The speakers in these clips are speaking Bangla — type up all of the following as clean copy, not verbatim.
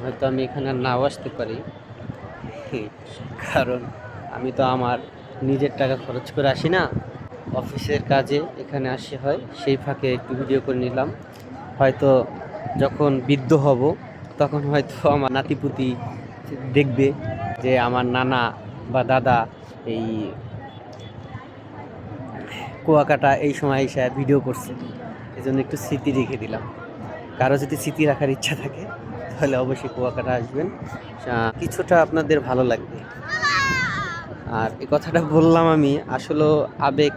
হয়তো আমি এখানে আর নাও আসতে পারি। কারণ আমি তো আমার নিজের টাকা খরচ করে আসি না, অফিসের কাজে এখানে আসি হয়, সেই ফাঁকে একটু ভিডিও করে নিলাম। হয়তো যখন বৃদ্ধ হব তখন হয়তো আমার নাতিপুতি দেখবে যে আমার নানা বা দাদা এই কুয়াকাটা এই সময় এসে ভিডিও করছে। এই জন্য একটু স্মৃতি রেখে দিলাম। কারো যদি স্মৃতি রাখার ইচ্ছা থাকে তাহলে অবশ্যই কুয়াকাটা আসবেন, কিছুটা আপনাদের ভালো লাগবে। আর এই কথাটা বললাম আমি আসলে আবেগ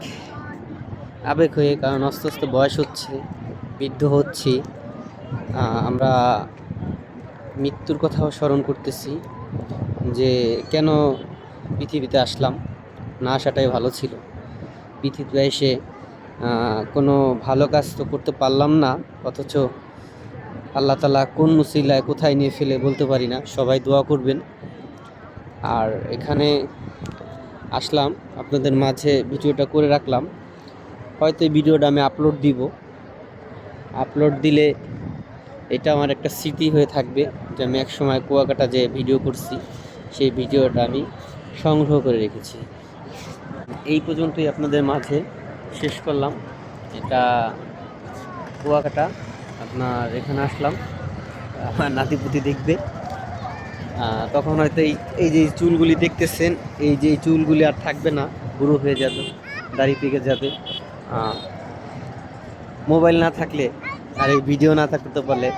আবেগ হয়ে, কারণ আস্তে আস্তে বয়স হচ্ছে, বৃদ্ধ হচ্ছি। আমরা মৃত্যুর কথাও স্মরণ করতেছি যে কেন পৃথিবীতে আসলাম, না আসাটাই ভালো ছিল। পৃথিবীতে এসে কোনো ভালো কাজ তো করতে পারলাম না, অথচ আল্লাহ তাআলা কোন মুসিলায় কোথায় নিয়ে ফেলে বলতে পারি না। সবাই দোয়া করবেন। আর এখানে আসলাম, আপনাদের মাঝে ভিডিওটা করে রাখলাম। হয়তো এই ভিডিওটা আমি আপলোড দিব, আপলোড দিলে এটা আমার একটা স্মৃতি হয়ে থাকবে যে আমি একসময় কুয়াকাটা যে ভিডিও করছি সেই ভিডিওটা আমি সংগ্রহ করে রেখেছি। এই পর্যন্তই আপনাদের মাঝে শেষ করলাম। এটা কুয়াকাটা, আপনার এখানে আসলাম, আমার নাতিপুতি দেখবে। তখন হয়তো এই এই যে চুলগুলি দেখতেছেন, এই যে চুলগুলি আর থাকবে না, বুড়ো হয়ে যাবে, দাড়ি পেকে যাবে। মোবাইল না থাকলে আর এই ভিডিও না থাকতে পারলে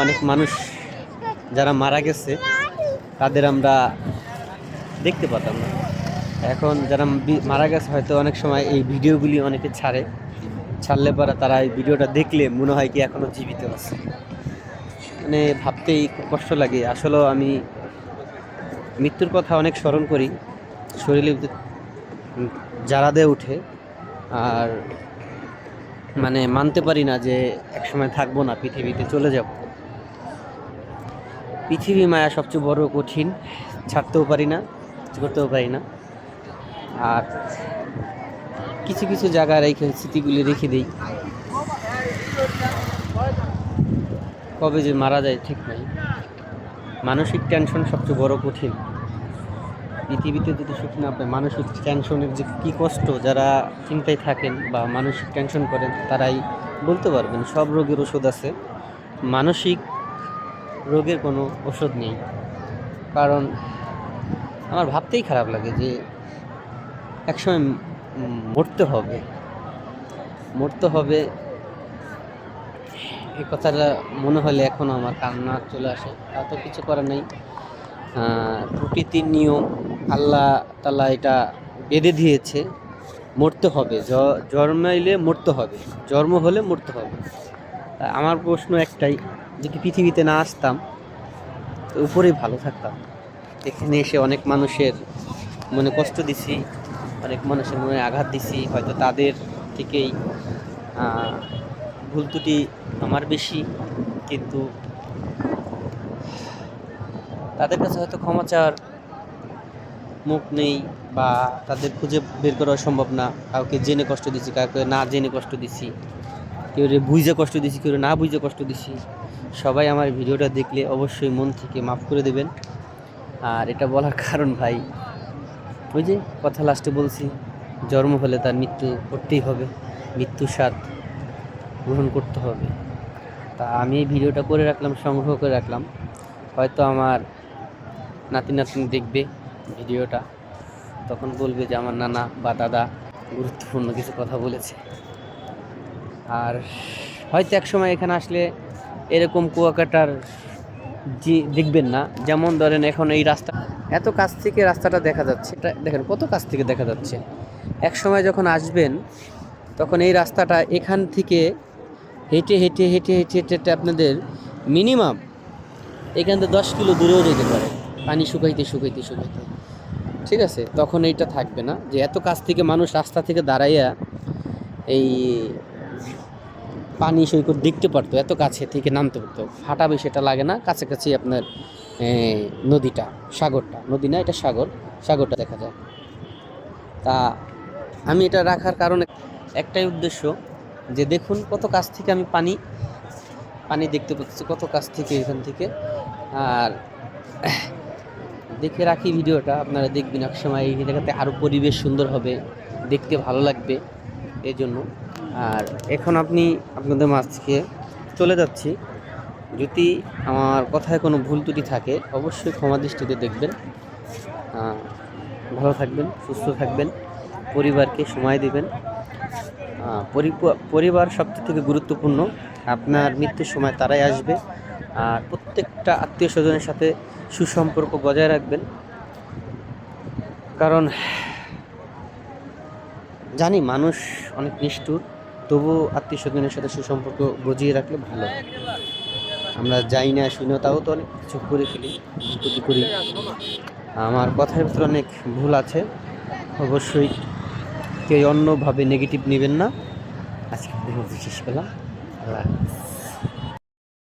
অনেক মানুষ যারা মারা গেছে তাদের আমরা দেখতে পাতাম না। এখন যারা মারা গেছে হয়তো অনেক সময় এই ভিডিওগুলি অনেকে ছাড়লে পরে তারা এই ভিডিওটা দেখলে মনে হয় কি এখনও জীবিত আছে। মানে ভাবতেই খুব কষ্ট লাগে। আসলেও আমি মৃত্যুর কথা অনেক স্মরণ করি, শরীরে জ্বালা দিয়ে উঠে। আর মানে মানতে পারি না যে একসময় থাকবো না, পৃথিবীতে চলে যাব। পৃথিবী মায়া সবচেয়ে বড় কঠিন, ছাড়তেও পারি না, কিছু করতেও পারি না। আর কিছু কিছু জায়গায় রেখে স্মৃতিগুলি রেখে দিই, কবে যে মারা যায় ঠিক নাই। মানসিক টেনশন সবচেয়ে বড় কঠিন। পৃথিবীতে যদি সুখ না পায়, মানসিক টেনশনের যে কী কষ্ট, যারা চিন্তায় থাকেন বা মানসিক টেনশন করেন তারাই বলতে পারবেন। সব রোগের ওষুধ আছে, মানসিক রোগের কোনো ওষুধ নেই। কারণ আমার ভাবতেই খারাপ লাগে যে একসময় মরতে হবে, মরতে হবে। এই কথাটা মনে হলে এখনও আমার কান্না চলে আসে। তা তো কিছু করার নেই, প্রকৃতির নিয়ম, আল্লাহ তাআলা এটা বেঁধে দিয়েছে, মরতে হবে। জন্মাইলে মরতে হবে, জন্ম হলে মরতে হবে। তা আমার প্রশ্ন একটাই, যদি পৃথিবীতে না আসতাম তো উপরেই ভালো থাকতাম। এখানে এসে অনেক মানুষের মনে কষ্ট দিছি, অনেক মানুষের মনে আঘাত দিছি, হয়তো তাদের থেকেই ভুল ত্রুটি আমার বেশি, কিন্তু তাদের কাছে হয়তো ক্ষমা চাওয়ার মুখ নেই, বা তাদের খুঁজে বের করা সম্ভব না। কাউকে জেনে কষ্ট দিছি, কাউকে না জেনে কষ্ট দিছি, কেউ বুঝে কষ্ট দিছি, কেউ না বুঝে কষ্ট দিছি। সবাই আমার ভিডিওটা দেখলে অবশ্যই মন থেকে মাফ করে দেবেন। আর এটা বলার কারণ ভাই, ওই যে কথা লাস্টে বলছি, জন্ম হলে তার মৃত্যু করতেই হবে, মৃত্যুর স্বাদ গ্রহণ করতে হবে। তা আমি এই ভিডিওটা করে রাখলাম, সংগ্রহ করে রাখলাম। হয়তো আমার নাতি নাতনি দেখবে ভিডিওটা, তখন বলবে যে আমার নানা বা দাদা গুরুত্বপূর্ণ কিছু কথা বলেছে। আর হয়তো এক সময় এখানে আসলে এরকম কুয়াকাটার দেখবেন না। যেমন ধরেন এখন এই রাস্তা এত কাছ থেকে রাস্তাটা দেখা যাচ্ছে, এটা দেখেন কত কাছ থেকে দেখা যাচ্ছে। এক সময় যখন আসবেন তখন এই রাস্তাটা এখান থেকে হেঁটে হেঁটে হেঁটে হেঁটে হেঁটে হেঁটে আপনাদের মিনিমাম এখান থেকে 10 কিলো দূরেও যেতে পারে, পানি শুকাইতে শুকাইতে শুকাইতে। ঠিক আছে, তখন এইটা থাকবে না যে এত কাছ থেকে মানুষ রাস্তা থেকে দাঁড়াইয়া এই পানি সৈকত দেখতে পারতো, এত কাছে থেকে নামতে পারতো। হাঁটা বেশি এটা লাগে না, কাছাকাছি আপনার নদীটা, সাগরটা, নদী না এটা সাগর, সাগরটা দেখা যায়। তা আমি এটা রাখার কারণে একটাই উদ্দেশ্য, যে দেখুন কত কাছ থেকে আমি পানি দেখতে পাচ্ছি, কত কাছ থেকে এখান থেকে আর দেখে রাখি ভিডিওটা, আপনারা দেখবেন এক সময় এই জায়গাতে আরও পরিবেশ সুন্দর হবে, দেখতে ভালো লাগবে এই জন্য। আর এখন আপনাদের মাঝ থেকে চলে যাচ্ছি। যদি আমার কথায় কোনো ভুল ত্রুটি থাকে অবশ্যই ক্ষমা দৃষ্টিতে দেখবেন। ভালো থাকবেন, সুস্থ থাকবেন, পরিবারকে সময় দিবেন। পরিবার সবথেকে গুরুত্বপূর্ণ। আপনার মৃত্যুর সময় তারাই আসবে। আর প্রত্যেকটা আত্মীয় স্বজনের সাথে সুসম্পর্ক বজায় রাখবেন, কারণ জানি মানুষ অনেক নিষ্ঠুর, তবু আত্মীয় স্বজনের সাথে সুসম্পর্ক বজিয়ে রাখলে ভালো। আমরা যাই না শুনে তাও তো অনেক কিছু করে ফেলি, ক্ষতি করি। আমার কথার ভিতরে অনেক ভুল আছে, অবশ্যই কেউ অন্যভাবে নেগেটিভ নেবেন না। আজকে শেষ পেলাম। আল্লাহ হাফেজ।